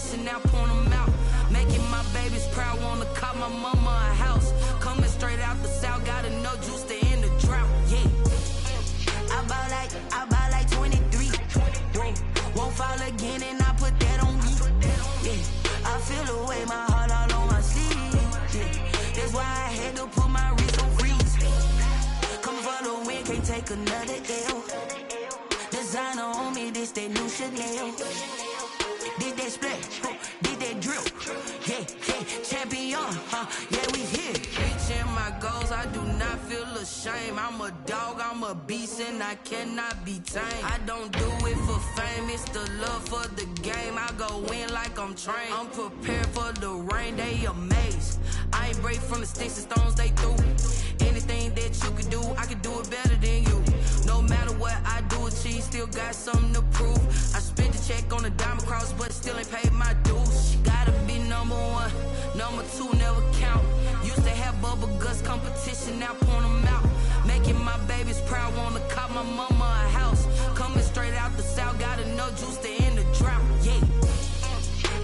competition, now point them out. Making my babies proud, wanna call my mama a house. Coming straight out the south, gotta know juice to end the drought. Yeah, I ball like 23. Won't fall again, and I put that on me. Yeah, I feel the way, my heart all on my sleeve. Yeah, that's why I had to put my wrist on freeze. Come for the win, can't take another L. Designer on me, this that new Chanel. Did that splash, did that drill. Yeah, champion, yeah, we here. Reaching my goals, I do not feel ashamed. I'm a dog, I'm a beast, and I cannot be tamed. I don't do it for fame, it's the love for the game. I go in like I'm trained. I'm prepared for the rain, they amazed. I ain't break from the sticks and stones they threw. Anything that you could do, I could do it better than you. No matter what I do, achieve, still got something to prove. I spent the check on the diamond cross, but still ain't paid my dues. She gotta be number one, number two never count. Used to have bubble guts competition, now point them out. Making my babies proud, wanna call my mama a house. Coming straight out the south, gotta know juice to end the drought. Yeah,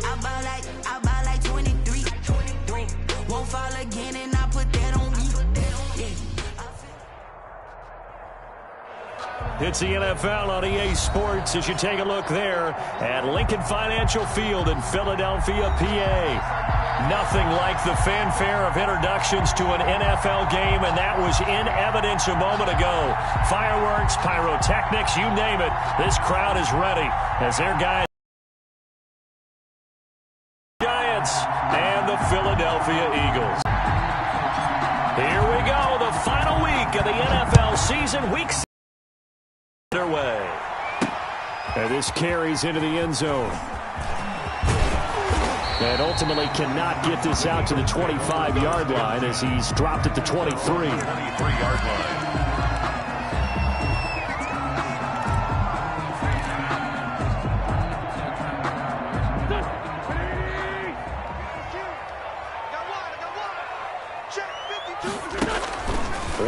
I ball like 23. Won't fall again, and I put that on me. Yeah. It's the NFL on EA Sports as you take a look there at Lincoln Financial Field in Philadelphia, PA. Nothing like the fanfare of introductions to an NFL game, and that was in evidence a moment ago. Fireworks, pyrotechnics, you name it. This crowd is ready as their guys, Giants, and the Philadelphia Eagles. Here we go, the final week of the NFL season, week 6. Underway. And this carries into the end zone. And ultimately cannot get this out to the 25-yard line as he's dropped at the 23. 23-yard line.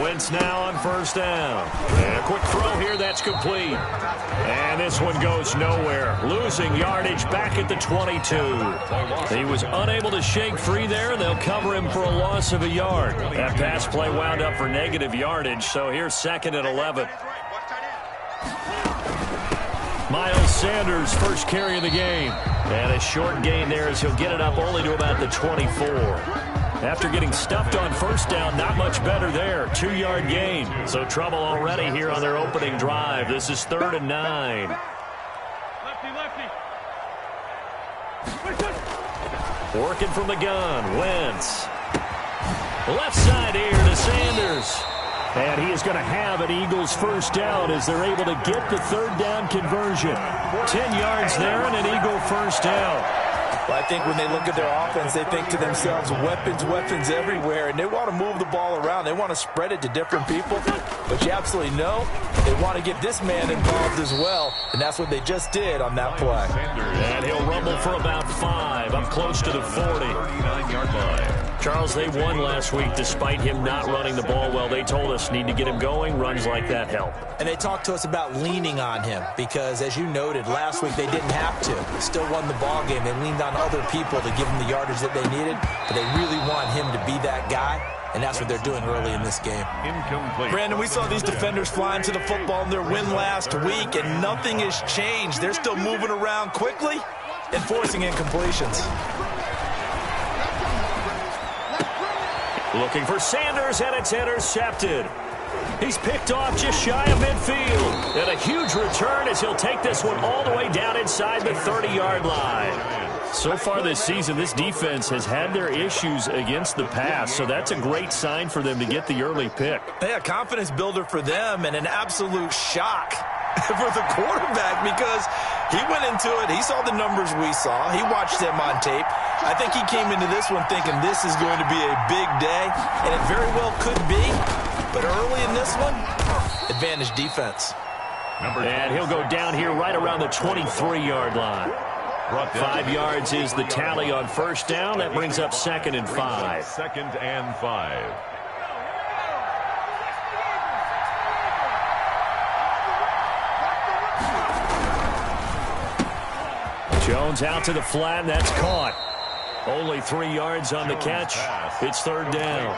Wentz now on first down. And a quick throw here, that's complete. And this one goes nowhere. Losing yardage back at the 22. He was unable to shake free there, and they'll cover him for a loss of a yard. That pass play wound up for negative yardage, so here's 2nd and 11. Miles Sanders, first carry of the game. And a short gain there as he'll get it up only to about the 24. After getting stuffed on first down, not much better there. 2-yard gain. So trouble already here on their opening drive. This is 3rd and 9. Lefty. Working from the gun, Wentz. Left side here to Sanders. And he is going to have an Eagles first down as they're able to get the 3rd down conversion. 10 yards there and an Eagle first down. Well, I think when they look at their offense, they think to themselves, weapons everywhere, and they want to move the ball around. They want to spread it to different people. But you absolutely know they want to get this man involved as well, and that's what they just did on that play. And he'll rumble for about 5, up close to the 40. 39-yard line. Charles, they won last week despite him not running the ball well. They told us need to get him going. Runs like that help. And they talked to us about leaning on him because, as you noted, last week they didn't have to. Still won the ball game. They leaned on other people to give them the yardage that they needed, but they really want him to be that guy, and that's what they're doing early in this game. Incomplete. Brandon, we saw these defenders flying to the football in their win last week, and nothing has changed. They're still moving around quickly and forcing incompletions. Looking for Sanders, and it's intercepted. He's picked off just shy of midfield. And a huge return as he'll take this one all the way down inside the 30-yard line. So far this season, this defense has had their issues against the pass, so that's a great sign for them to get the early pick. Yeah, confidence builder for them and an absolute shock for the quarterback because he went into it. He saw the numbers we saw. He watched them on tape. I think he came into this one thinking this is going to be a big day, and it very well could be. But early in this one, advantage defense. And he'll go down here right around the 23-yard line. 5 yards is the tally on first down. That brings up 2nd and 5. 2nd and 5. Jones out to the flat, and that's caught. Only 3 yards on the catch. It's third down.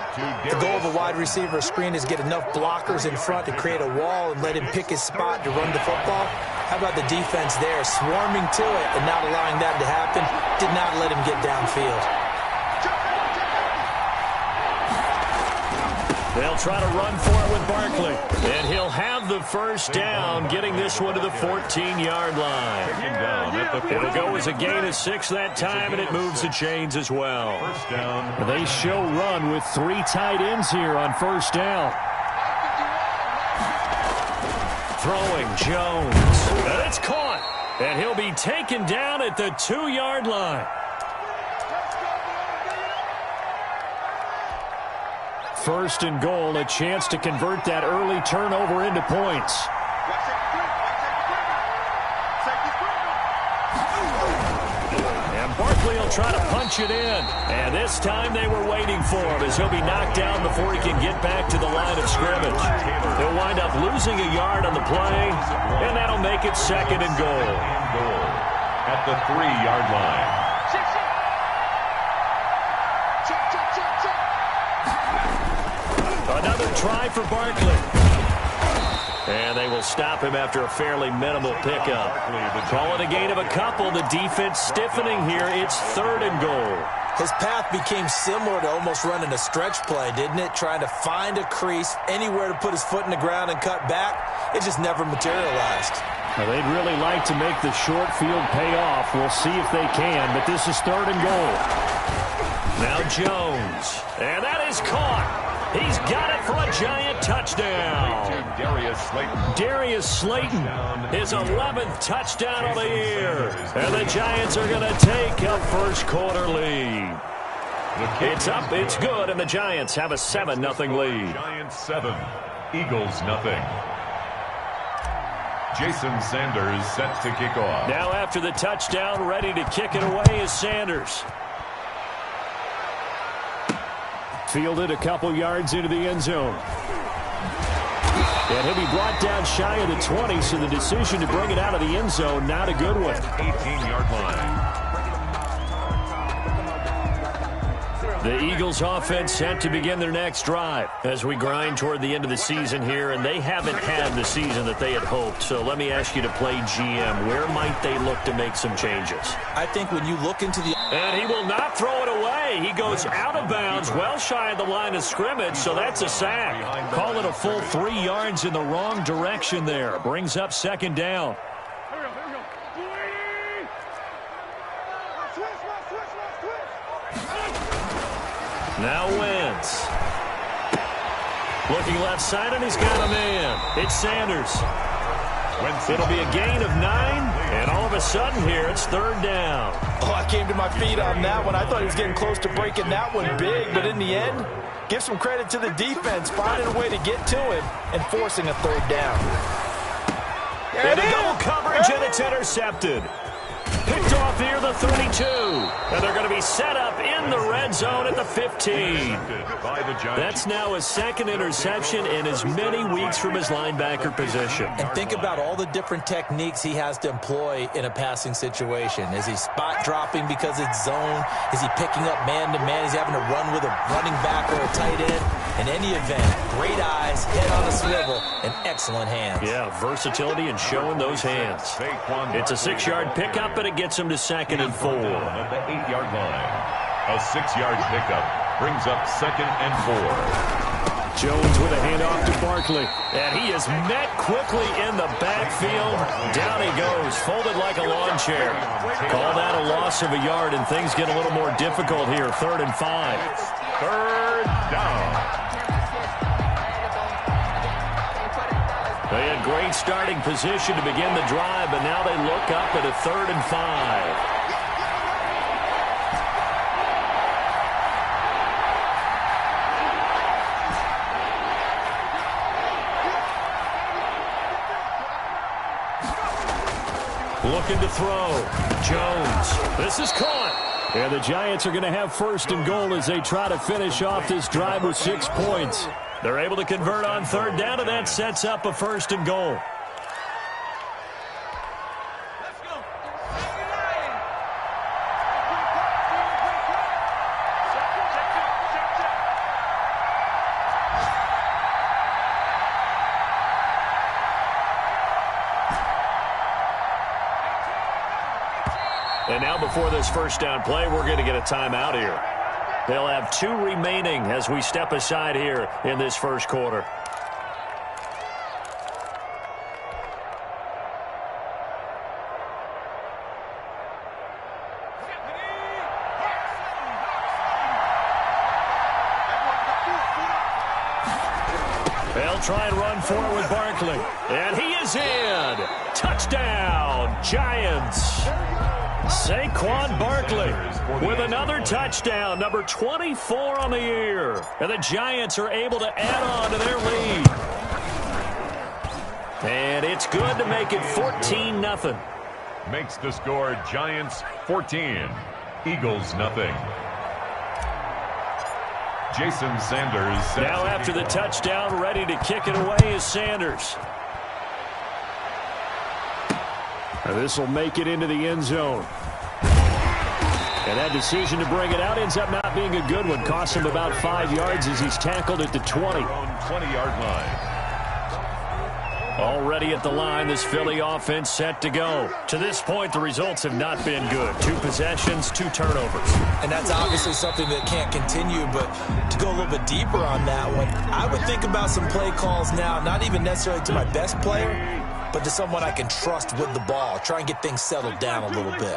The goal of a wide receiver screen is get enough blockers in front to create a wall and let him pick his spot to run the football. How about the defense there, swarming to it and not allowing that to happen? Did not let him get downfield. They'll try to run for it with Barkley. And he'll have the first down, getting this one to the 14-yard line. It'll go as a gain of 6 that time, and it moves the chains as well. First down. They show run with 3 tight ends here on first down. Throwing Jones. And it's caught. And he'll be taken down at the 2-yard line. First and goal, a chance to convert that early turnover into points. And Barkley will try to punch it in. And this time they were waiting for him as he'll be knocked down before he can get back to the line of scrimmage. He'll wind up losing a yard on the play, and that'll make it second and goal. At the 3-yard line. Another try for Barkley. And they will stop him after a fairly minimal pickup. Call it a gain of a couple. The defense stiffening here. It's third and goal. His path became similar to almost running a stretch play, didn't it? Trying to find a crease, anywhere to put his foot in the ground and cut back. It just never materialized. Well, they'd really like to make the short field pay off. We'll see if they can, but this is third and goal. Now Jones. And that is caught. He's got it for a giant touchdown. Darius Slayton, his 11th touchdown of the year. And the Giants are going to take a first quarter lead. It's up, it's good, and the Giants have a 7-0 lead. Giants 7, Eagles nothing. Jason Sanders set to kick off. Now after the touchdown, ready to kick it away is Sanders. Fielded a couple yards into the end zone. And he'll be brought down shy of the 20, so the decision to bring it out of the end zone, not a good one. 18-yard line. The Eagles offense set to begin their next drive as we grind toward the end of the season here, and they haven't had the season that they had hoped. So let me ask you to play GM. Where might they look to make some changes? I think when you look into the... And he will not throw it away. He goes out of bounds, well shy of the line of scrimmage, so that's a sack. Call it a full 3 yards in the wrong direction there. Brings up second down. Now Wentz. Looking left side, and he's got a man. It's Sanders. It'll be a gain of 9, and all of a sudden here, it's third down. Oh, I came to my feet on that one. I thought he was getting close to breaking that one big, but in the end, give some credit to the defense, finding a way to get to him and forcing a third down. And a double coverage, and it's intercepted. Picked off here, the 32. And they're going to be set up in the red zone at the 15. That's now his second interception in as many weeks from his linebacker position. And think about all the different techniques he has to employ in a passing situation. Is he spot dropping because it's zone? Is he picking up man-to-man? Is he having to run with a running back or a tight end? In any event, great eyes, head on a swivel, and excellent hands. Yeah, versatility and showing those hands. It's a 6-yard pickup, and it gets him to second and 4. At the 8-yard line. A 6-yard pickup brings up second and 4. Jones with a handoff to Barkley. And he is met quickly in the backfield. Down he goes, folded like a lawn chair. Call that a loss of a yard, and things get a little more difficult here. 3rd and 5. Third down. They had great starting position to begin the drive, but now they look up at a 3rd and 5. Looking to throw. Jones. This is caught. And the Giants are going to have 1st and goal as they try to finish off this drive with 6 points. They're able to convert on 3rd down, and that sets up a 1st and goal. And now before this first down play, we're going to get a timeout here. They'll have 2 remaining as we step aside here in this first quarter. They'll try and run for it with Barkley. And he is in. Touchdown, Giants. Saquon Barkley with another touchdown, number 24 on the year. And the Giants are able to add on to their lead. And it's good to make it 14-0. Makes the score Giants 14, Eagles nothing. Jason Sanders. Now after the touchdown, ready to kick it away is Sanders. And this will make it into the end zone. And that decision to bring it out ends up not being a good one. Cost him about 5 yards as he's tackled at the 20. 20-yard line. Already at the line, this Philly offense set to go. To this point, the results have not been good. 2 possessions, 2 turnovers. And that's obviously something that can't continue, but to go a little bit deeper on that one, I would think about some play calls now, not even necessarily to my best player, but to someone I can trust with the ball. Try and get things settled down a little bit.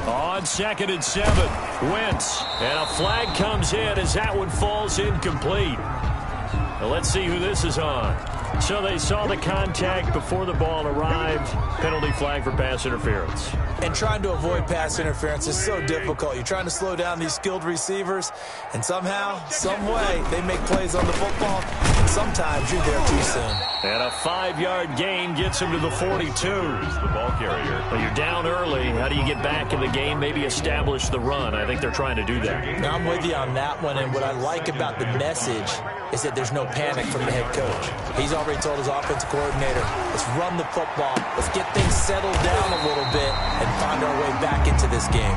On 2nd and 7, Wentz. And a flag comes in as that one falls incomplete. Now let's see who this is on. So they saw the contact before the ball arrived. Penalty flag for pass interference. And trying to avoid pass interference is so difficult. You're trying to slow down these skilled receivers, and somehow, some way, they make plays on the football. And sometimes you're there too soon. And a 5-yard gain gets him to the 42. The ball carrier. Well, you're down early. How do you get back in the game? Maybe establish the run. I think they're trying to do that. Now, I'm with you on that one, and what I like about the message is that there's no panic from the head coach. He's already told his offensive coordinator, let's run the football, let's get things settled down a little bit and find our way back into this game.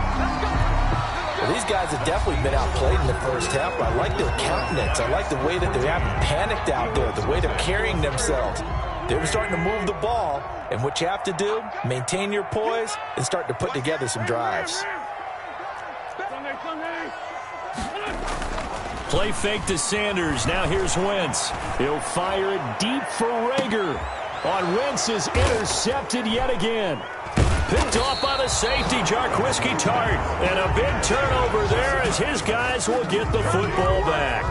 Well, these guys have definitely been outplayed in the first half, but I like their countenance. I like the way that they haven't panicked out there, the way they're carrying themselves. They're starting to move the ball, and what you have to do, maintain your poise and start to put together some drives. Play fake to Sanders. Now here's Wentz. He'll fire it deep for Rager. On Wentz is intercepted yet again. Picked off by the safety, Jarquiski Tart. And a big turnover there as his guys will get the football back.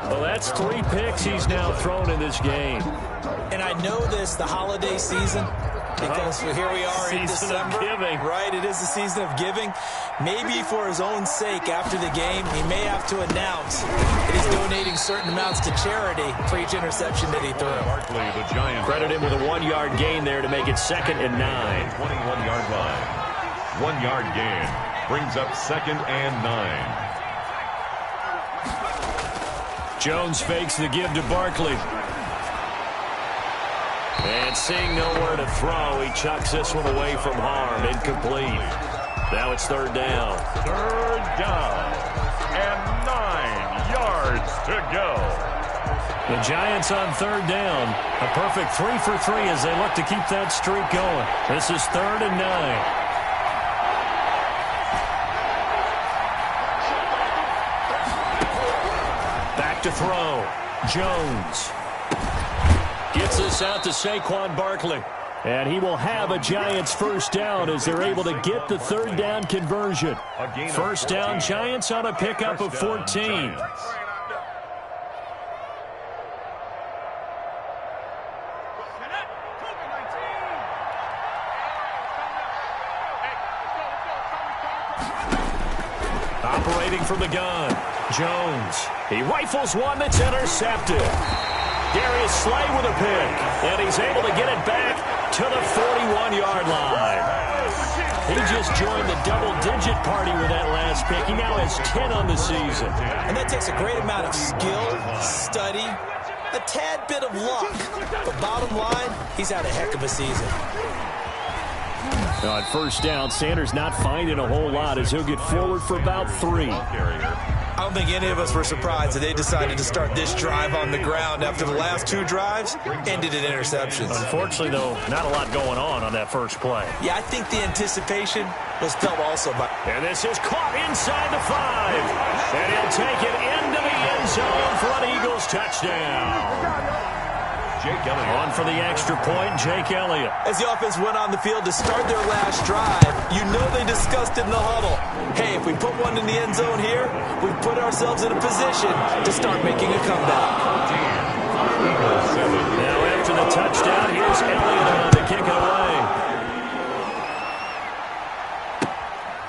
Well, that's 3 picks he's now thrown in this game. And I know this, the holiday season, because here we are in December. Season of giving. Right, it is the season of giving. Maybe for his own sake after the game, he may have to announce that he's donating certain amounts to charity for each interception that he threw. Barkley, the Giants. Credit him with a 1-yard gain there to make it 2nd and 9. 21-yard line. 1-yard gain brings up 2nd and 9. Jones fakes the give to Barkley. And seeing nowhere to throw, he chucks this one away from harm. Incomplete. Now it's 3rd down. 3rd down. And 9 yards to go. The Giants on 3rd down. A perfect 3 for 3 as they look to keep that streak going. This is 3rd and 9. Back to throw. Jones. Gets this out to Saquon Barkley. And he will have a Giants first down as they're able to get the 3rd down conversion. First down, Giants on a pickup of 14. Operating from the gun, Jones. He rifles one that's intercepted. Darius Slay with a pick, and he's able to get it back to the 41-yard line. He just joined the double-digit party with that last pick. He now has 10 on the season. And that takes a great amount of skill, study, a tad bit of luck. But bottom line, he's had a heck of a season. On first down, Sanders not finding a whole lot as he'll get forward for about 3. I don't think any of us were surprised that they decided to start this drive on the ground after the last 2 drives ended in interceptions. Unfortunately, though, not a lot going on that first play. Yeah, I think the anticipation was felt also by... And this is caught inside the 5. And he'll take it into the end zone for an Eagles touchdown. Jake Elliott. On for the extra point, Jake Elliott. As the offense went on the field to start their last drive, you know they discussed in the huddle, hey, if we put one in the end zone here, we've put ourselves in a position to start making a comeback. Now after the touchdown, here's Elliott to kick it away.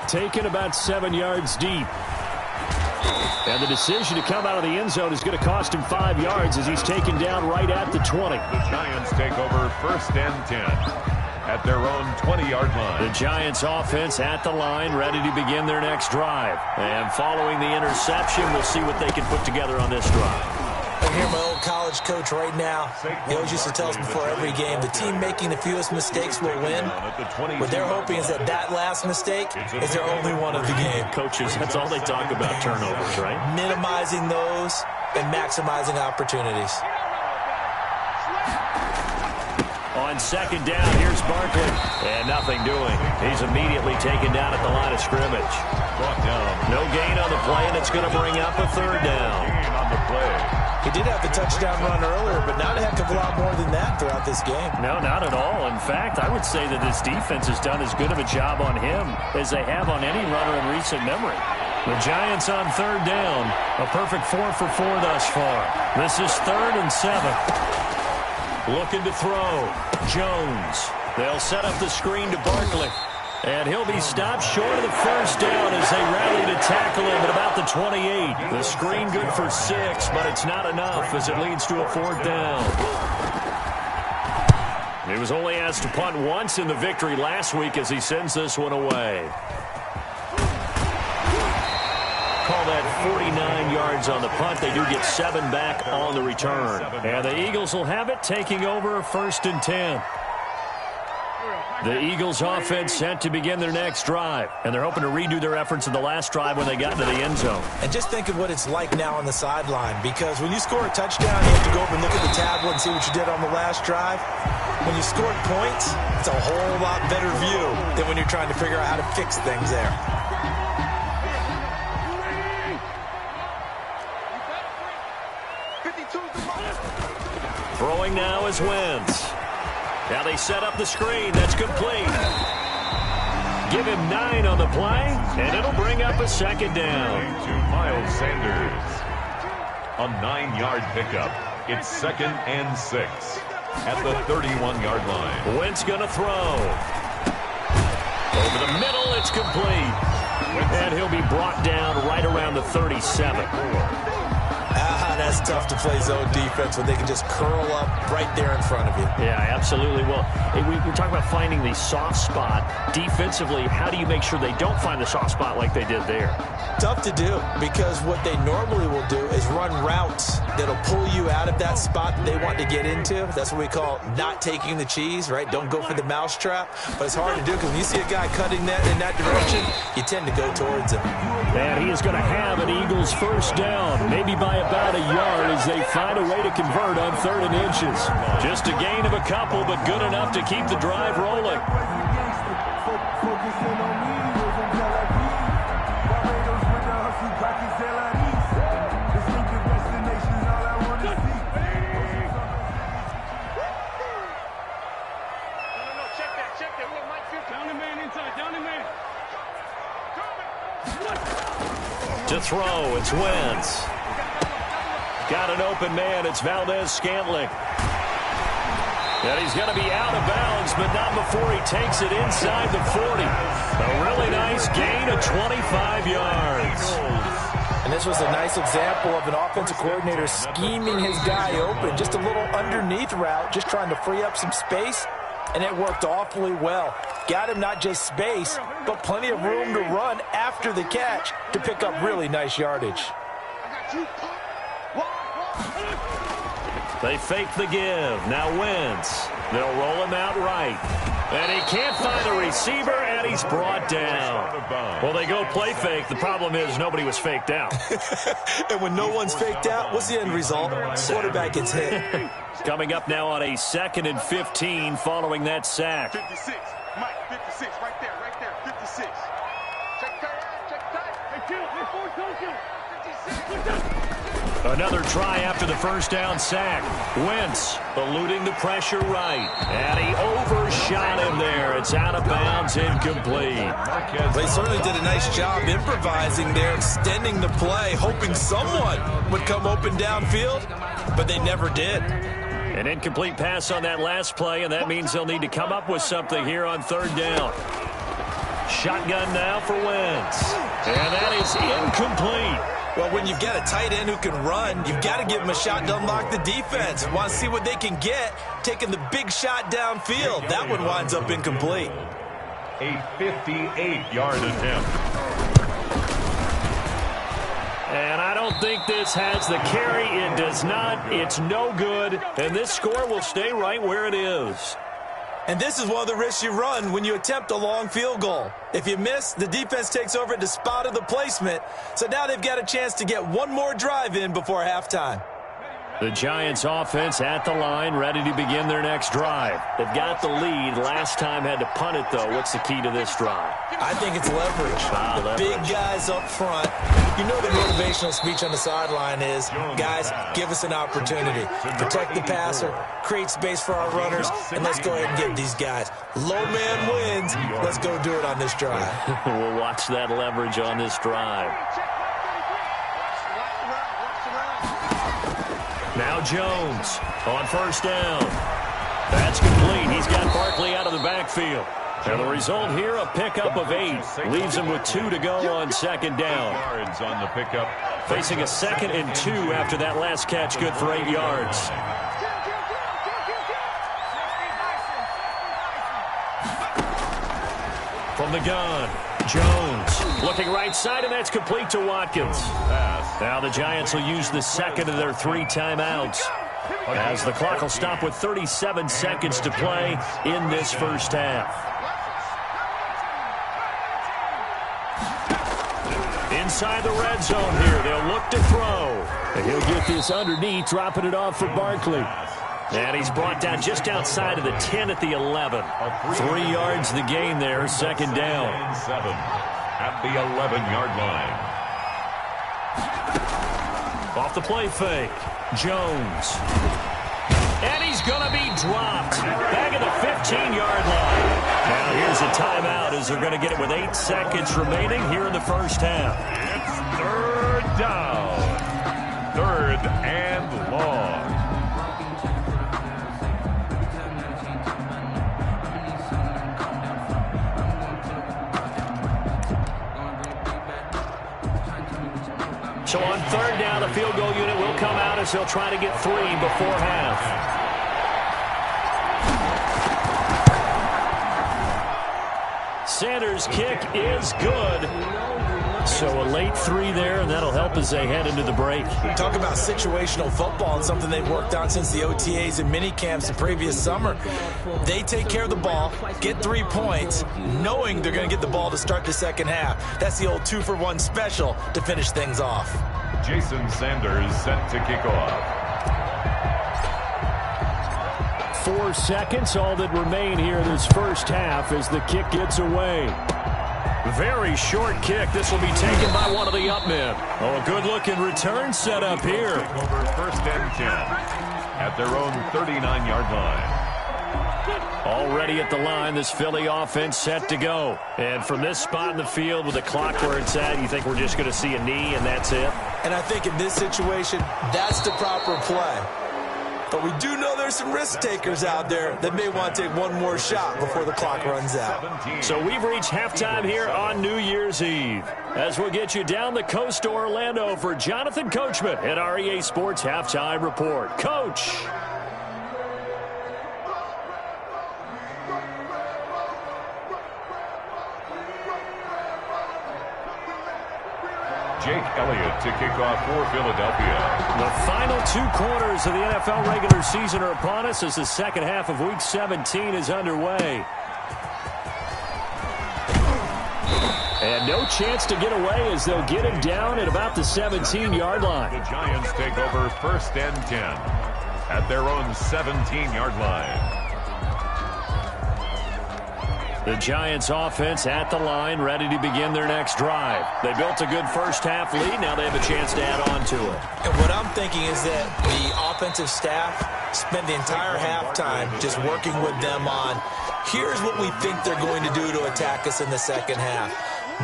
Taken about 7 yards deep. And the decision to come out of the end zone is going to cost him 5 yards as he's taken down right at the 20. The Giants take over 1st and 10 at their own 20-yard line. The Giants offense at the line, ready to begin their next drive. And following the interception, we'll see what they can put together on this drive. I hear my old college coach right now. He always used to tell us before every game, the team making the fewest mistakes will win. What they're hoping is that last mistake is their only one of the game. Coaches, that's all they talk about, turnovers, right? Minimizing those and maximizing opportunities. On 2nd down, here's Barkley. And nothing doing. He's immediately taken down at the line of scrimmage. No gain on the play, and it's going to bring up a 3rd down. On the play. He did have the touchdown run earlier, but not a heck of a lot more than that throughout this game. No, not at all. In fact, I would say that this defense has done as good of a job on him as they have on any runner in recent memory. The Giants on 3rd down. A perfect 4 for 4 thus far. This is 3rd and 7. Looking to throw. Jones. They'll set up the screen to Barkley. And he'll be stopped short of the 1st down as they rally to tackle him at about the 28. The screen good for 6, but it's not enough as it leads to a 4th down. He was only asked to punt once in the victory last week as he sends this one away. Call that 49 yards on the punt. They do get 7 back on the return. And the Eagles will have it, taking over 1st and 10. The Eagles offense set to begin their next drive, and they're hoping to redo their efforts in the last drive when they got into the end zone. And just think of what it's like now on the sideline, because when you score a touchdown, you have to go over and look at the tablet and see what you did on the last drive. When you scored points, it's a whole lot better view than when you're trying to figure out how to fix things there. Throwing now is Wentz. Now they set up the screen. That's complete. Give him 9 on the play, and it'll bring up a 2nd down. To Miles Sanders. A 9-yard pickup. It's 2nd and 6 at the 31-yard line. Wentz going to throw. Over the middle, it's complete. And he'll be brought down right around the 37. That's tough to play zone defense when they can just curl up right there in front of you. Yeah, absolutely. Well, we're talking about finding the soft spot. Defensively, how do you make sure they don't find the soft spot like they did there? Tough to do, because what they normally will do is run routes that'll pull you out of that spot that they want to get into. That's what we call not taking the cheese, right? Don't go for the mousetrap. But it's hard to do because when you see a guy cutting that in that direction, you tend to go towards him. And he is going to have an Eagles 1st down, maybe by about a yard as they find a way to convert on 3rd and inches. Just a gain of a couple, but good enough to keep the drive rolling. To throw, it's Wentz. Got an open man, it's Valdez-Scantling. And he's going to be out of bounds, but not before he takes it inside the 40. A really nice gain of 25 yards. And this was a nice example of an offensive coordinator scheming his guy open. Just a little underneath route, just trying to free up some space, and it worked awfully well. Got him not just space, but plenty of room to run after the catch to pick up really nice yardage. They fake the give. Now Wentz. They'll roll him out right. And he can't find a receiver, and And he's brought down. Well, they go play fake. The problem is nobody was faked out. And when no one's faked out, what's the end result? Quarterback gets hit. Coming up now on a 2nd and 15 following that sack. 56. Mike, 56. Right there. 56. Check tight. Another try after the first down sack. Wentz eluding the pressure right. And he overshot him there. It's out of bounds, incomplete. They certainly did a nice job improvising there, extending the play, hoping someone would come open downfield, but they never did. An incomplete pass on that last play, and that means they'll need to come up with something here on 3rd down. Shotgun now for Wentz. And that is incomplete. Well, when you've got a tight end who can run, you've got to give him a shot to unlock the defense. Want to see what they can get, taking the big shot downfield. That one winds up incomplete. A 58-yard attempt. And I don't think this has the carry. It does not. It's no good. And this score will stay right where it is. And this is one of the risks you run when you attempt a long field goal. If you miss, the defense takes over at the spot of the placement. So now they've got a chance to get one more drive in before halftime. The Giants offense at the line, ready to begin their next drive. They've got the lead. Last time had to punt it, though. What's the key to this drive? I think it's leverage. The big guys up front. You know the motivational speech on the sideline is, guys, give us an opportunity. Protect the passer, create space for our runners, and let's go ahead and get these guys. Low man wins. Let's go do it on this drive. We'll watch that leverage on this drive. Now Jones on 1st down. That's complete. He's got Barkley out of the backfield. And the result here, a pickup of 8. Leaves him with 2 to go on 2nd down. Yards on the pickup. Facing a 2nd and 2 after that last catch, good for 8 yards. From the gun, Jones looking right side, and that's complete to Watkins. Now the Giants will use the 2nd of their 3 timeouts, as the clock will stop with 37 seconds to play in this first half. Inside the red zone here, they'll look to throw. And he'll get this underneath, dropping it off for Barkley. And he's brought down just outside of the 10 at the 11. 3 yards the gain there, 2nd down. 7 at the 11-yard line. Off the play fake, Jones. And he's going to be dropped. Back at the 15-yard line. Now here's a timeout as they're going to get it with 8 seconds remaining here in the first half. It's 3rd down. 3rd and long. So on 3rd down, the field goal unit will come out as they'll try to get 3 before half. Sanders' kick is good. So a late 3 there, and that'll help as they head into the break. Talk about situational football and something they've worked on since the OTAs and mini camps the previous summer. They take care of the ball, get 3 points, knowing they're going to get the ball to start the second half. That's the old 2-for-1 special to finish things off. Jason Sanders set to kick off. 4 seconds, all that remain here in this first half as the kick gets away. Very short kick. This will be taken by one of the up men. Oh, a good-looking return set up here. Over 1st and 10 at their own 39-yard line. Already at the line, this Philly offense set to go. And from this spot in the field with the clock where it's at, you think we're just going to see a knee and that's it? And I think in this situation, that's the proper play. But we do know there's some risk takers out there that may want to take one more shot before the clock runs out. So we've reached halftime here on New Year's Eve. As we'll get you down the coast to Orlando for Jonathan Coachman at our EA Sports Halftime Report. Coach. Jake Elliott to kick off for Philadelphia. The final 2 quarters of the NFL regular season are upon us as the second half of Week 17 is underway. And no chance to get away as they'll get him down at about the 17-yard line. The Giants take over 1st and 10 at their own 17-yard line. The Giants offense at the line, ready to begin their next drive. They built a good first-half lead. Now they have a chance to add on to it. And what I'm thinking is that the offensive staff spent the entire halftime just working with them on, here's what we think they're going to do to attack us in the second half.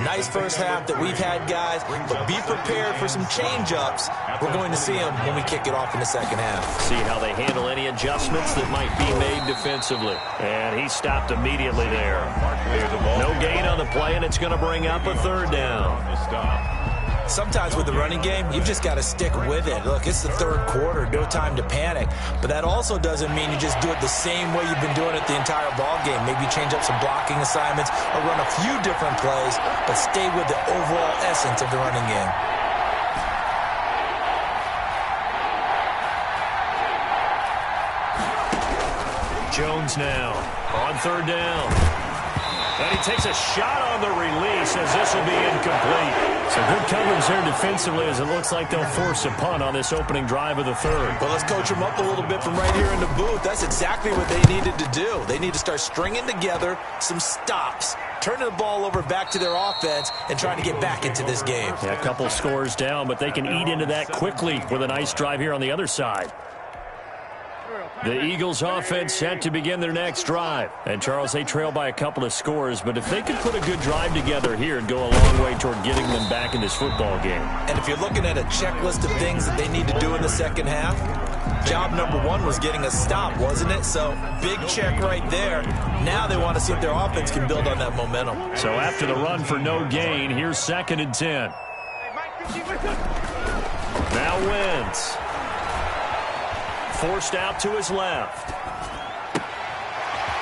Nice first half that we've had, guys, but be prepared for some change-ups. We're going to see them when we kick it off in the second half. See how they handle any adjustments that might be made defensively. And he stopped immediately there. No gain on the play, and it's going to bring up a 3rd down. Sometimes with the running game, you've just got to stick with it. Look, it's the 3rd quarter, no time to panic. But that also doesn't mean you just do it the same way you've been doing it the entire ball game. Maybe change up some blocking assignments or run a few different plays, but stay with the overall essence of the running game. Jones now on 3rd down. And he takes a shot on the release as this will be incomplete. So good coverage there defensively as it looks like they'll force a punt on this opening drive of the 3rd. Well, let's coach them up a little bit from right here in the booth. That's exactly what they needed to do. They need to start stringing together some stops, turning the ball over back to their offense, and trying to get back into this game. Yeah, a couple scores down, but they can eat into that quickly with a nice drive here on the other side. The Eagles offense set to begin their next drive. And, Charles, they trail by a couple of scores, but if they could put a good drive together here, it'd go a long way toward getting them back in this football game. And if you're looking at a checklist of things that they need to do in the second half, job number 1 was getting a stop, wasn't it? So, big check right there. Now they want to see if their offense can build on that momentum. So after the run for no gain, here's 2nd and 10. Now Wentz. Forced out to his left.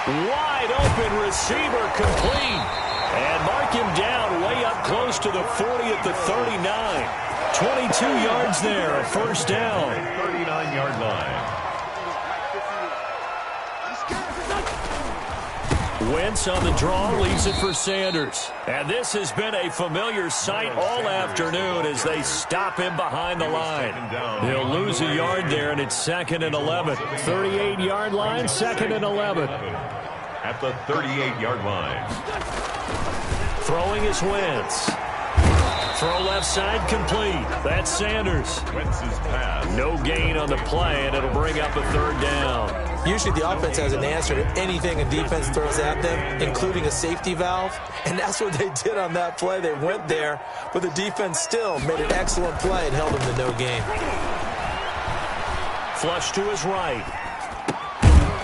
Wide open receiver complete. And mark him down way up close to the 40 at the 39. 22 yards there, a 1st down. 39-yard line. Wentz on the draw, leaves it for Sanders. And this has been a familiar sight all afternoon as they stop him behind the line. He'll lose a yard there, and it's 2nd and 11. 38-yard line, 2nd and 11. At the 38-yard line. Throwing is Wentz. Throw left side complete. That's Sanders. Wentz's pass. No gain on the play, and it'll bring up a 3rd down. Usually the offense has an answer to anything a defense throws at them, including a safety valve. And that's what they did on that play. They went there, but the defense still made an excellent play and held them to no gain. Flush to his right.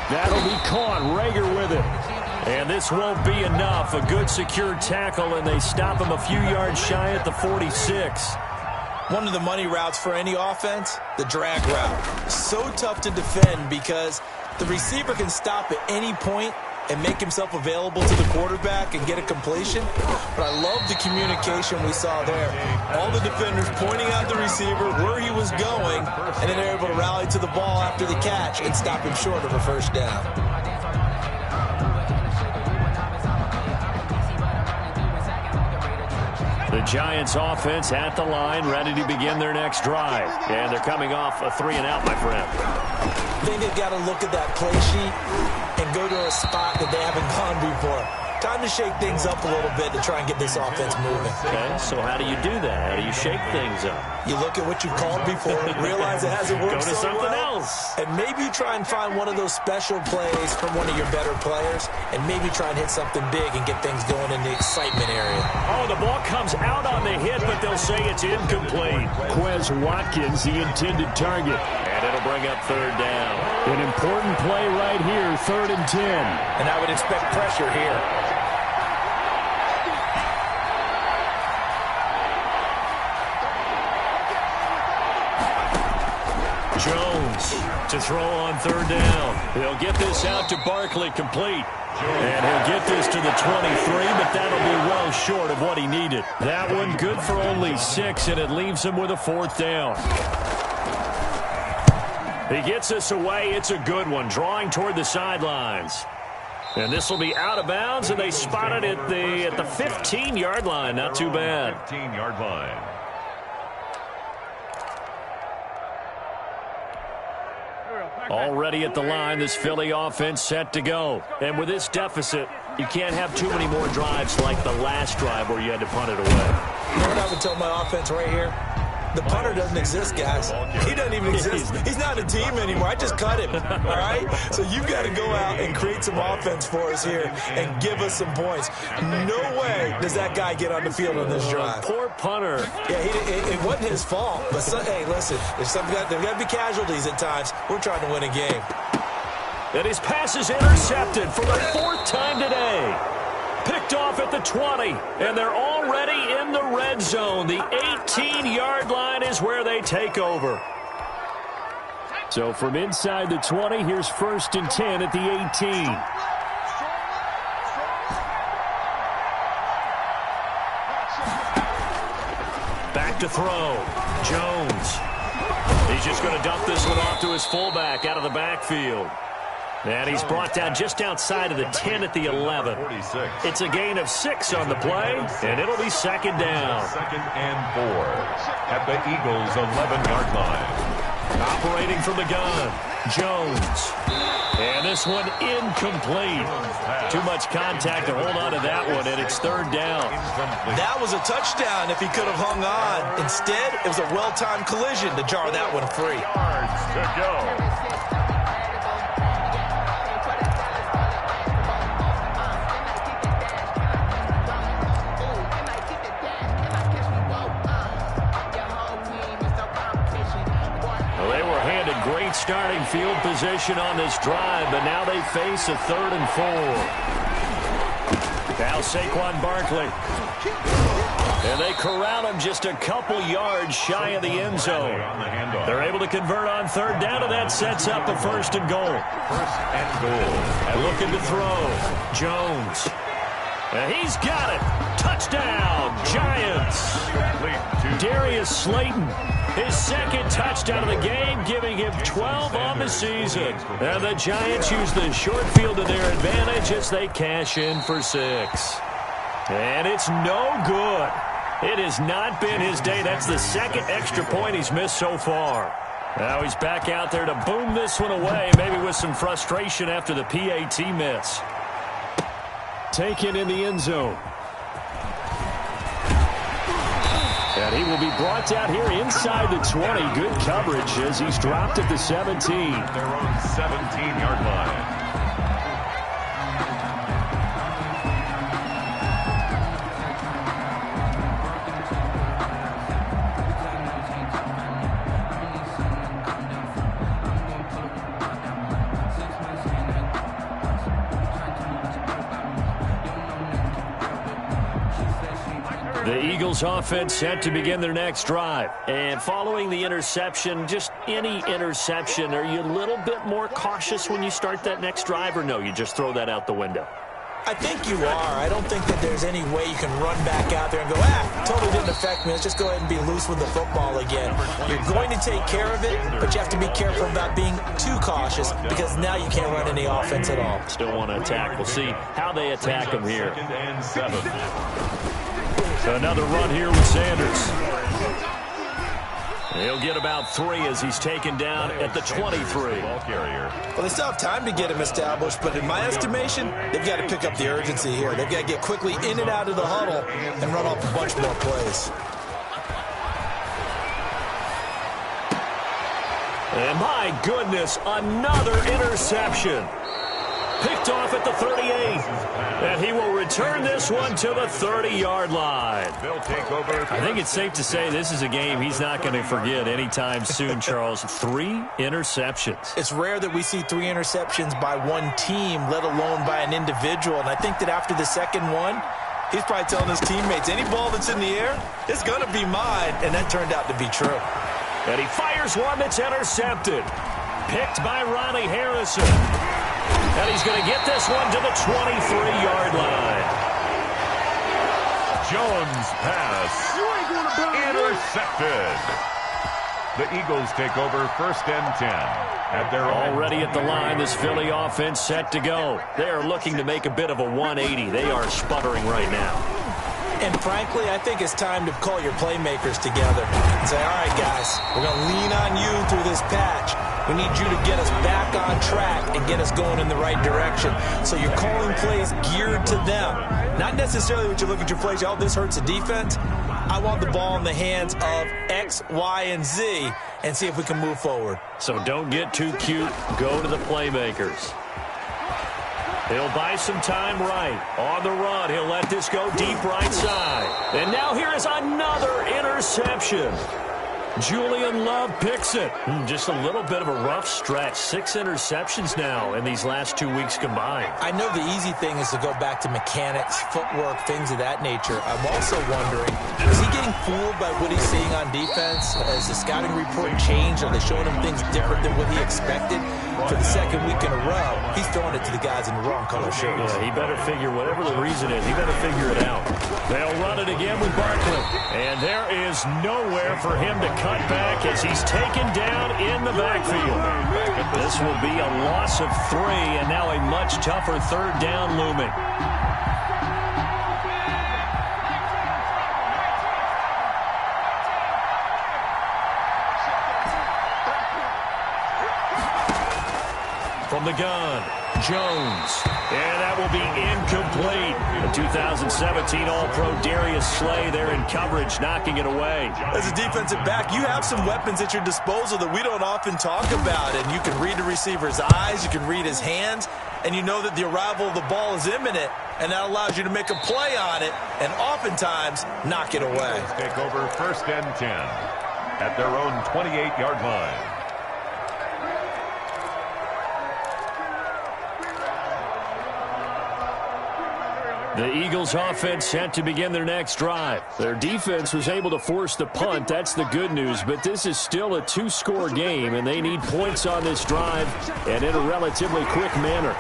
That'll be caught. Rager with it. And this won't be enough. A good secure tackle, and they stop him a few yards shy at the 46. One of the money routes for any offense, the drag route. So tough to defend because the receiver can stop at any point and make himself available to the quarterback and get a completion. But I love the communication we saw there. All the defenders pointing out the receiver, where he was going, and then they're able to rally to the ball after the catch and stop him short of a 1st down. The Giants offense at the line, ready to begin their next drive. And they're coming off a 3-and-out, my friend. I think they've got to look at that play sheet and go to a spot that they haven't gone before. Time to shake things up a little bit to try and get this offense moving. Okay, so how do you do that? How do you shake things up? You look at what you called before, realize it hasn't worked Go to so something well, else. and maybe try and find one of those special plays from one of your better players, and maybe try and hit something big and get things going in the excitement area. Oh, the ball comes out on the hit, but they'll say it's incomplete. Quez Watkins, the intended target. And it'll bring up 3rd down. An important play right here, 3rd and 10. And I would expect pressure here. Jones to throw on 3rd down. He'll get this out to Barkley, complete. And he'll get this to the 23, but that'll be well short of what he needed. That one good for only 6, and it leaves him with a 4th down. He gets this away. It's a good one, drawing toward the sidelines. And this will be out of bounds, and they spot it at the 15-yard line. Not too bad. 15-yard line. Already at the line, this Philly offense set to go. And with this deficit, you can't have too many more drives like the last drive where you had to punt it away. You know what I would tell my offense right here? The punter doesn't exist, guys. He doesn't even exist. He's not a team anymore. I just cut him, all right? So you've got to go out and create some offense for us here and give us some points. No way does that guy get on the field on this drive. Poor punter. Yeah, it wasn't his fault. But, hey, listen, there's got to be casualties at times. We're trying to win a game. And his pass is intercepted for the 4th time today. Picked off at the 20, and they're already in the red zone. The 18-yard line is where they take over. So from inside the 20, here's 1st and 10 at the 18. Back to throw. Jones. He's just going to dump this one off to his fullback out of the backfield. And he's brought down just outside of the 10 at the 11. 46. It's a gain of 6 on the play, and it'll be 2nd down. 2nd and 4 at the Eagles' 11-yard line. Operating from the gun, Jones. And this one incomplete. Too much contact to hold on to that one, and it's 3rd down. That was a touchdown if he could have hung on. Instead, it was a well-timed collision to jar that one free. Yards to go. Great starting field position on this drive, but now they face a 3rd and 4. Now Saquon Barkley. And they corral him just a couple yards shy of the end zone. They're able to convert on 3rd down, and that sets up a 1st and goal. 1st and goal. And looking to throw. Jones. And he's got it. Touchdown, Giants. Darius Slayton. His 2nd touchdown of the game, giving him 12 on the season. And the Giants use the short field to their advantage as they cash in for 6. And it's no good. It has not been his day. That's the 2nd extra point he's missed so far. Now he's back out there to boom this one away, maybe with some frustration after the PAT miss. Taken in the end zone. And he will be brought down here inside the 20. Good coverage as he's dropped at the 17. Their own 17-yard line. The Eagles offense set to begin their next drive. And following the interception, just any interception, are you a little bit more cautious when you start that next drive, or no, you just throw that out the window? I think you are. I don't think that there's any way you can run back out there and go, totally didn't affect me. Let's just go ahead and be loose with the football again. You're going to take care of it, but you have to be careful about being too cautious because now you can't run any offense at all. Still want to attack. We'll see how they attack him here. 2nd and 7. So another run here with Sanders. He'll get about 3 as he's taken down at the 23. Well, they still have time to get him established, but in my estimation, they've got to pick up the urgency here. They've got to get quickly in and out of the huddle and run off a bunch more plays. And my goodness, another interception. Picked off at the 38. And he will return this one to the 30-yard line. I think it's safe to say this is a game he's not going to forget anytime soon, Charles. 3 interceptions. It's rare that we see 3 interceptions by one team, let alone by an individual. And I think that after the 2nd one, he's probably telling his teammates, any ball that's in the air, it's going to be mine. And that turned out to be true. And he fires one that's intercepted. Picked by Ronnie Harrison. And he's going to get this one to the 23-yard line. Jones pass. Intercepted. The Eagles take over 1st and 10 at their own. Already at the line, this Philly offense set to go. They are looking to make a bit of a 180. They are sputtering right now. And frankly, I think it's time to call your playmakers together and say, all right, guys, we're going to lean on you through this patch. We need you to get us back on track and get us going in the right direction. So you're calling plays geared to them. Not necessarily what you look at your plays, oh, this hurts the defense. I want the ball in the hands of X, Y, and Z and see if we can move forward. So don't get too cute. Go to the playmakers. He'll buy some time right. On the run, he'll let this go deep right side. And now here is another interception. Julian Love picks it. Just a little bit of a rough stretch. 6 interceptions now in these last 2 weeks combined. I know the easy thing is to go back to mechanics, footwork, things of that nature. I'm also wondering, is he getting fooled by what he's seeing on defense? Has the scouting report changed? Are they showing him things different than what he expected? For the second week in a row, he's throwing it to the guys in the wrong color shirts. Yeah, he better figure, whatever the reason is, he better figure it out. They'll run it again with Barkley. And there is nowhere for him to cut back as he's taken down in the backfield. This will be a loss of 3, and now a much tougher 3rd down looming. From the gun, Jones. And that will be incomplete. The 2017 All-Pro Darius Slay there in coverage, knocking it away. As a defensive back, you have some weapons at your disposal that we don't often talk about. And you can read the receiver's eyes, you can read his hands, and you know that the arrival of the ball is imminent. And that allows you to make a play on it and oftentimes knock it away. Take over 1st and 10 at their own 28-yard line. The Eagles offense set to begin their next drive. Their defense was able to force the punt. That's the good news, but this is still a 2-score game, and they need points on this drive and in a relatively quick manner.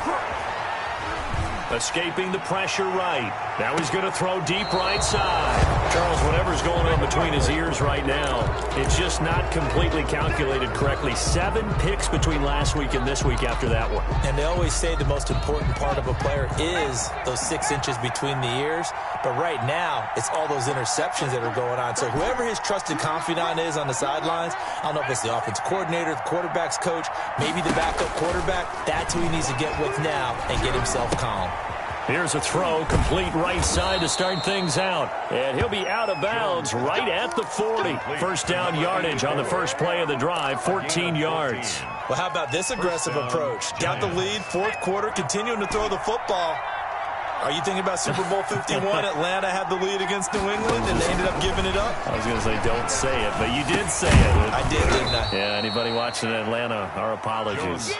Escaping the pressure right. Now he's going to throw deep right side. Charles, whatever's going on between his ears right now, it's just not completely calculated correctly. 7 picks between last week and this week after that one. And they always say the most important part of a player is those 6 inches between the ears. But right now, it's all those interceptions that are going on. So whoever his trusted confidant is on the sidelines, I don't know if it's the offensive coordinator, the quarterback's coach, maybe the backup quarterback, that's who he needs to get with now and get himself calm. Here's a throw, complete right side to start things out. And he'll be out of bounds right at the 40. 1st down yardage on the first play of the drive, 14 yards. Well, how about this aggressive approach? Got the lead, 4th quarter, continuing to throw the football. Are you thinking about Super Bowl 51? Atlanta had the lead against New England, and they ended up giving it up? I was going to say, don't say it, but you did say it. I did, didn't I? Yeah, anybody watching Atlanta, our apologies.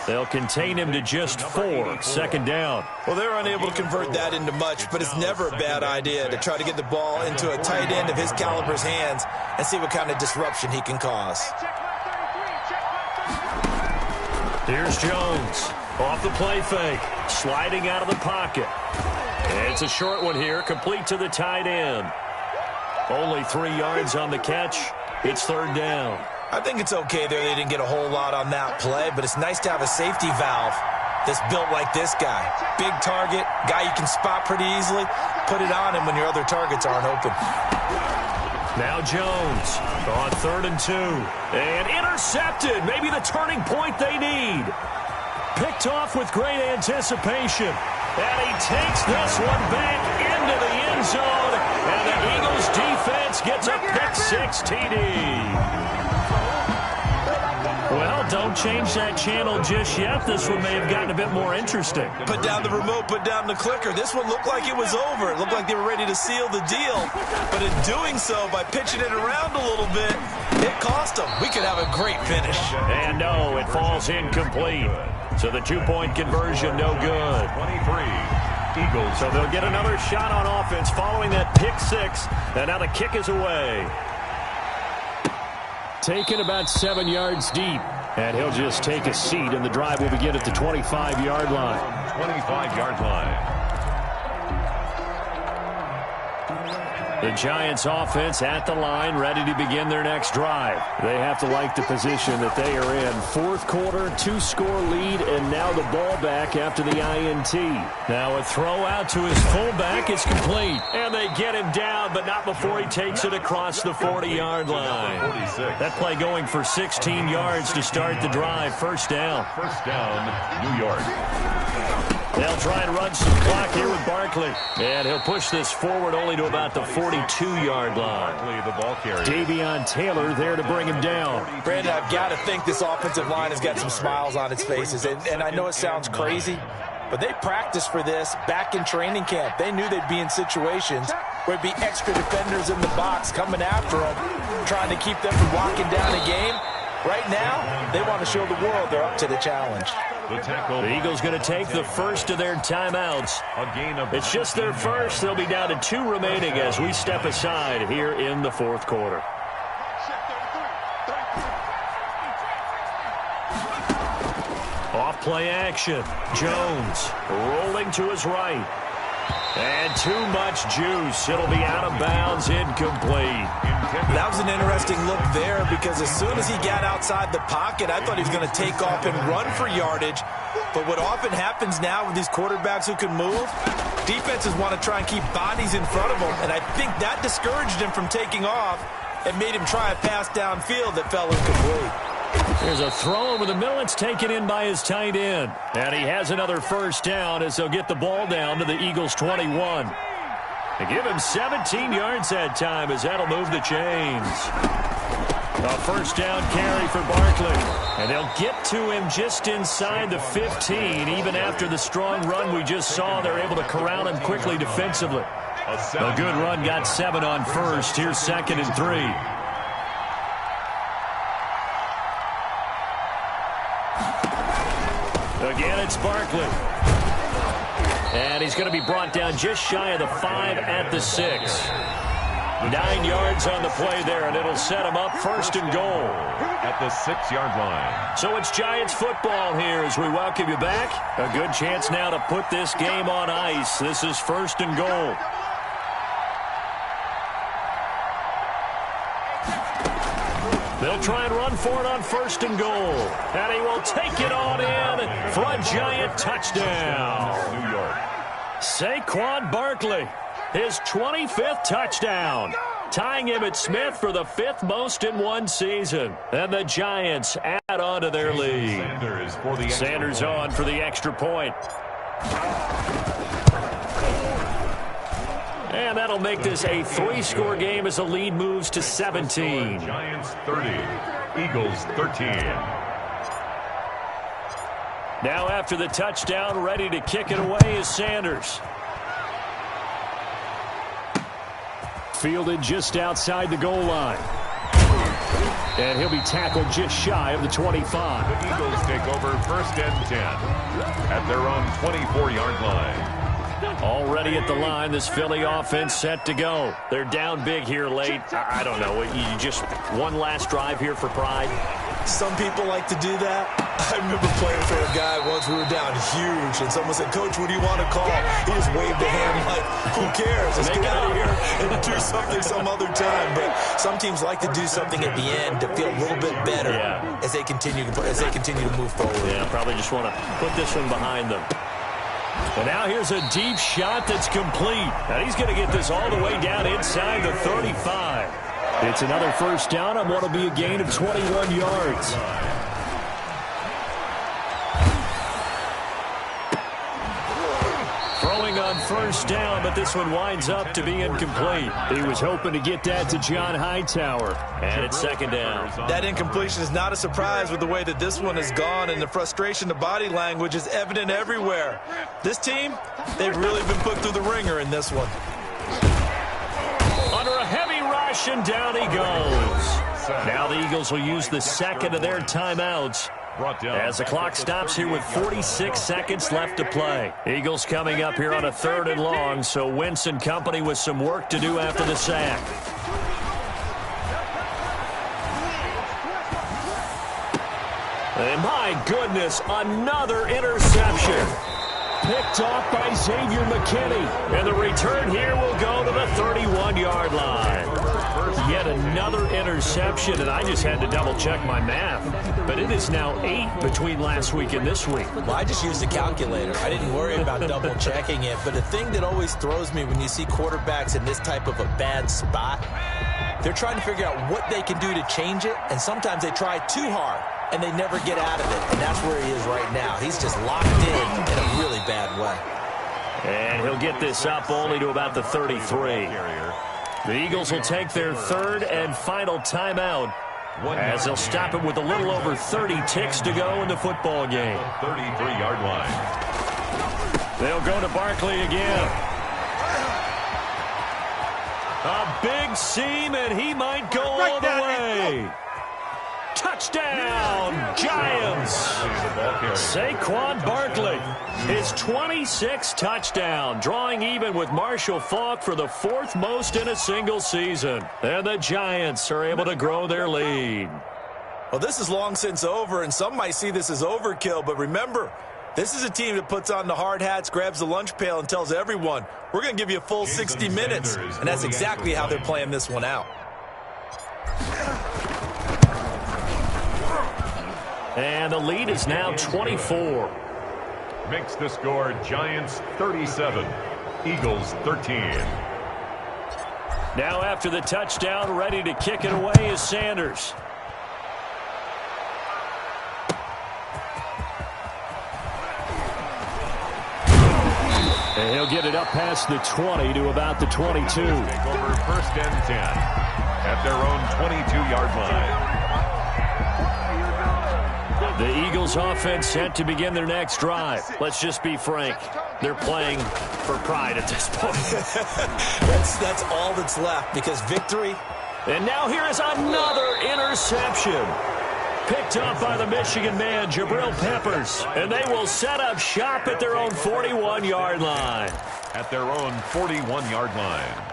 They'll contain him to just 4, 2nd down. Well, they're unable to convert that into much, but it's never a bad idea to try to get the ball into a tight end of his caliber's hands and see what kind of disruption he can cause. Here's Jones. Off the play fake. Sliding out of the pocket. It's a short one here, complete to the tight end. Only 3 yards on the catch. It's 3rd down. I think it's okay there. They didn't get a whole lot on that play, but it's nice to have a safety valve that's built like this guy. Big target, guy you can spot pretty easily. Put it on him when your other targets aren't open. Now Jones on 3rd and 2. And intercepted. Maybe the turning point they need. Picked off with great anticipation. And he takes this one back into the end zone. And the Eagles defense gets a pick-6 TD. Well, don't change that channel just yet. This one may have gotten a bit more interesting. Put down the remote, put down the clicker. This one looked like it was over. It looked like they were ready to seal the deal. But in doing so, by pitching it around a little bit, it cost them. We could have a great finish. And no, it falls incomplete. So the 2-point conversion, no good. 23, Eagles. So they'll get another shot on offense following that pick-6. And now the kick is away. Taken about 7 yards deep. And he'll just take a seat, and the drive will begin at the 25-yard line. 25-yard line. The Giants offense at the line, ready to begin their next drive. They have to like the position that they are in. Fourth quarter, 2-score lead, and now the ball back after the INT. Now a throw out to his fullback is complete. And they get him down, but not before he takes it across the 40-yard line. That play going for 16 yards to start the drive. First down. First down, New York. They'll try and run some clock here with Barkley. And he'll push this forward only to about the 42-yard line. Barkley, the ball carrier. Davion Taylor there to bring him down. Brandon, I've got to think this offensive line has got some smiles on its faces. And I know it sounds crazy, but they practiced for this back in training camp. They knew they'd be in situations where it'd be extra defenders in the box coming after them, trying to keep them from locking down a game. Right now, they want to show the world they're up to the challenge. The Eagles going to take the first of their timeouts. It's just their first. They'll be down to 2 remaining as we step aside here in the fourth quarter. Off play action. Jones rolling to his right. And too much juice. It'll be out of bounds, incomplete. That was an interesting look there because as soon as he got outside the pocket, I thought he was going to take off and run for yardage. But what often happens now with these quarterbacks who can move, defenses want to try and keep bodies in front of them. And I think that discouraged him from taking off and made him try a pass downfield that fell incomplete. There's a throw over the middle. It's taken in by his tight end. And he has another first down as they'll get the ball down to the Eagles' 21. They give him 17 yards that time as that'll move the chains. A first down carry for Barkley. And they'll get to him just inside the 15. Even after the strong run we just saw, they're able to corral him quickly defensively. A good run got 7 on first. Here's 2nd and 3. Again, it's Barkley. And he's going to be brought down just shy of the 5 at the 6. 9 yards on the play there, and it'll set him up 1st and goal. At the 6-yard line. So it's Giants football here as we welcome you back. A good chance now to put this game on ice. This is 1st and goal. They'll try and run for it on 1st and goal. And he will take it on in for a Giant touchdown. New York. Saquon Barkley, his 25th touchdown, tying him at Smith for the 5th most in one season. And the Giants add on to their lead. Sanders on for the extra point. And that'll make this a 3-score game as the lead moves to 17. Giants 30, Eagles 13. Now after the touchdown, ready to kick it away is Sanders. Fielded just outside the goal line. And he'll be tackled just shy of the 25. The Eagles take over 1st and 10 at their own 24-yard line. Already at the line, this Philly offense set to go. They're down big here late. I don't know. You just one last drive here for pride. Some people like to do that. I remember playing for a guy once. We were down huge, and someone said, "Coach, what do you want to call?" He just waved a hand like, who cares? Let's get out of here and do something some other time. But some teams like to do something at the end to feel a little bit better as they continue to move forward. Yeah, probably just want to put this one behind them. And now here's a deep shot that's complete. And he's going to get this all the way down inside the 35. It's another first down on what will be a gain of 21 yards. Throwing on first down, but this one winds up to be incomplete. He was hoping to get that to John Hightower. And it's 2nd down. That incompletion is not a surprise with the way that this one has gone, and the frustration, the body language is evident everywhere. This team, they've really been put through the ringer in this one. Under a heavy rush, and down he goes. Now the Eagles will use the 2nd of their timeouts as the clock stops here with 46 seconds left to play. Eagles coming up here on a 3rd and long, so Wentz and company with some work to do after the sack. And my goodness, another interception. picked off by Xavier McKinney. And the return here will go to the 31-yard line. Yet another interception, and I just had to double-check my math. But it is now 8 between last week and this week. Well, I just used a calculator. I didn't worry about double-checking it. But the thing that always throws me when you see quarterbacks in this type of a bad spot, they're trying to figure out what they can do to change it, and sometimes they try too hard, and they never get out of it. And that's where he is right now. He's just locked in a really bad way. And he'll get this up only to about the 33. The Eagles will take their third and final timeout as they'll stop it with a little over 30 ticks to go in the football game. 33-yard line. They'll go to Barkley again. A big seam, and he might go all the way. Touchdown, Giants. Saquon Barkley, his 26th touchdown, drawing even with Marshall Faulk for the 4th most in a single season. And the Giants are able to grow their lead. Well, this is long since over, and some might see this as overkill, but remember, this is a team that puts on the hard hats, grabs the lunch pail, and tells everyone, we're going to give you a full 60 minutes. And that's exactly how they're playing this one out. And the lead is now 24. Makes the score Giants 37, Eagles 13. Now after the touchdown, ready to kick it away is Sanders. And he'll get it up past the 20 to about the 22. Take over first and 10 at their own 22-yard line. The Eagles offense set to begin their next drive. Let's just be frank. They're playing for pride at this point. That's all that's left, because victory. And now here is another interception. Picked up by the Michigan man, Jabril Peppers. And they will set up shop at their own 41-yard line. At their own 41-yard line.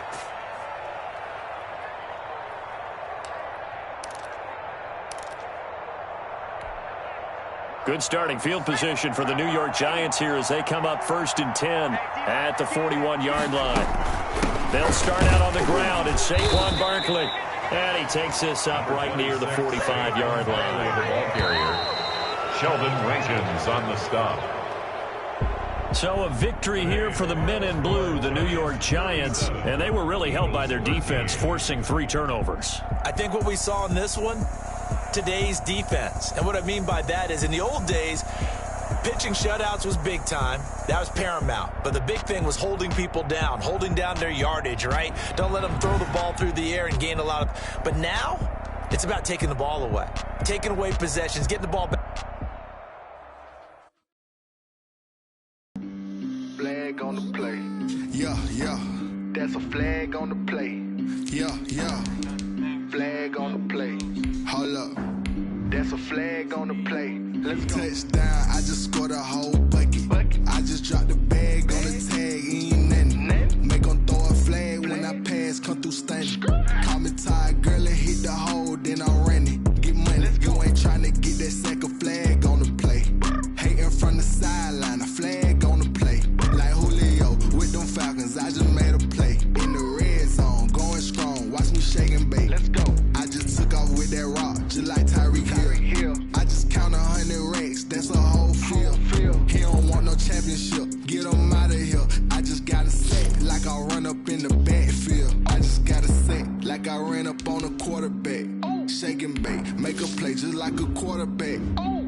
Good starting field position for the New York Giants here as they come up 1st and 10 at the 41-yard line. They'll start out on the ground, and Saquon Barkley. And he takes this up right near the 45-yard line. The ball carrier, Sheldon Rankins on the stop. So a victory here for the men in blue, the New York Giants. And they were really helped by their defense, forcing 3 turnovers. I think what we saw in this one, today's defense. And what I mean by that is in the old days, pitching shutouts was big time. That was paramount. But the big thing was holding people down, holding down their yardage, right? Don't let them throw the ball through the air and gain a lot of... But now, it's about taking the ball away. Taking away possessions, getting the ball back. Flag on the play. Yeah, yeah. That's a flag on the play. Yeah, yeah. Flag on the play. Hold up. That's a flag on the play. Let's go. Touchdown, I just scored a whole bucket. I just dropped the bag on the tag, ain't nothing. Make them throw a flag when I pass, come through stunning. Call me tired, girl, and hit the hole, then I'm running. Get money, you ain't trying to get that second flag on the play. Hating from the sideline, a flag on the play. Like Julio with them Falcons, I just made a play. In the red zone, going strong, watch me shake and bake. Let's go. I just took off with that rock, just like Tyreek Hill. I just count 100 racks, that's a whole field. He don't want no championship, get him out of here. I just gotta set like I run up in the backfield. I just gotta set like I ran up on a quarterback. Shake and bake, make a play just like a quarterback.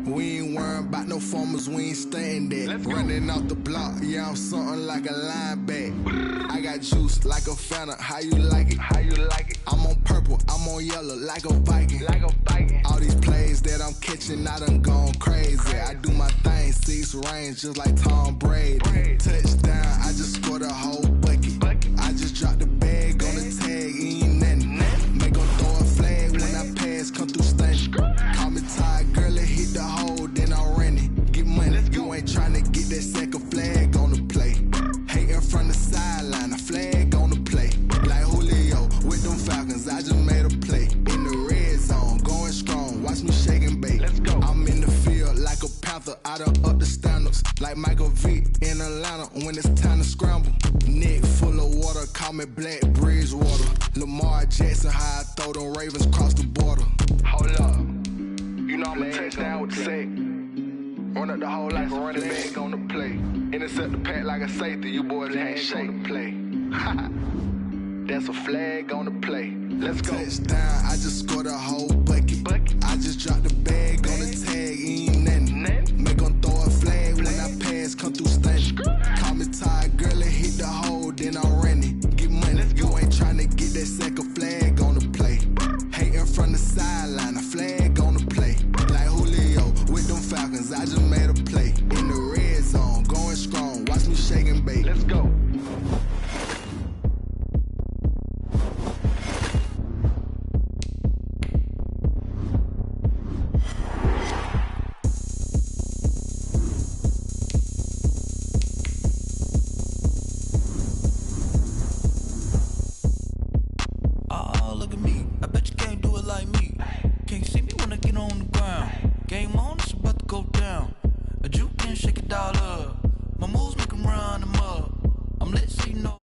We ain't worrying about no formers, we ain't staying there. Running off the block, yeah, I'm something like a lineback. I got juice like a Fanta, how you like it? How you like it? I'm on purple, I'm on yellow like a Viking. Like a Viking. All these plays that I'm catching, I done gone crazy. I do my thing, 6 range just like Tom Brady. Touchdown, I just scored a whole bucket. I just dropped the bag on the tag, ain't nothing. Make them throw a flag when I pass, come through stunning. Call me tired, girl, and hit the hole, then I'm running. Get money, you ain't trying to get that second flag on the play. Hating from the sideline, a flag on the play. Like Julio with them Falcons, I just made a play. In the red zone, going strong, watch me shake and bake. Let's go. I'm in the field like a panther, I done up the standards. Like Michael Vick in a when it's time to scramble. Neck full of water, call me Black Bridgewater. Lamar Jackson, how I throw them Ravens across the border. Hold up, you know I'm a touchdown with the sack. Run up the hole like a running back on the play. Intercept the pack like a safety, you boys ain't shake the play. That's a flag on the play. Let's go. Touchdown, I just scored a whole bucket. I just dropped the bag on the tag, ain't nothing. Make them throw a flag when I pass, come through stunning. Call me tired, girl, and hit the hole, then I'm running. Get money, you ain't tryna get that second flag on the play. Hating from the sideline, a flag on the play. Like Julio with them Falcons, I just made a play. In the red zone, going strong, watch me shake and bake. Let's go. Look at me, I bet you can't do it like me. Can't see me when I get on the ground. Game on, it's about to go down. A juke and shake it all up. My moves make 'em run them up. I'm lit so you know.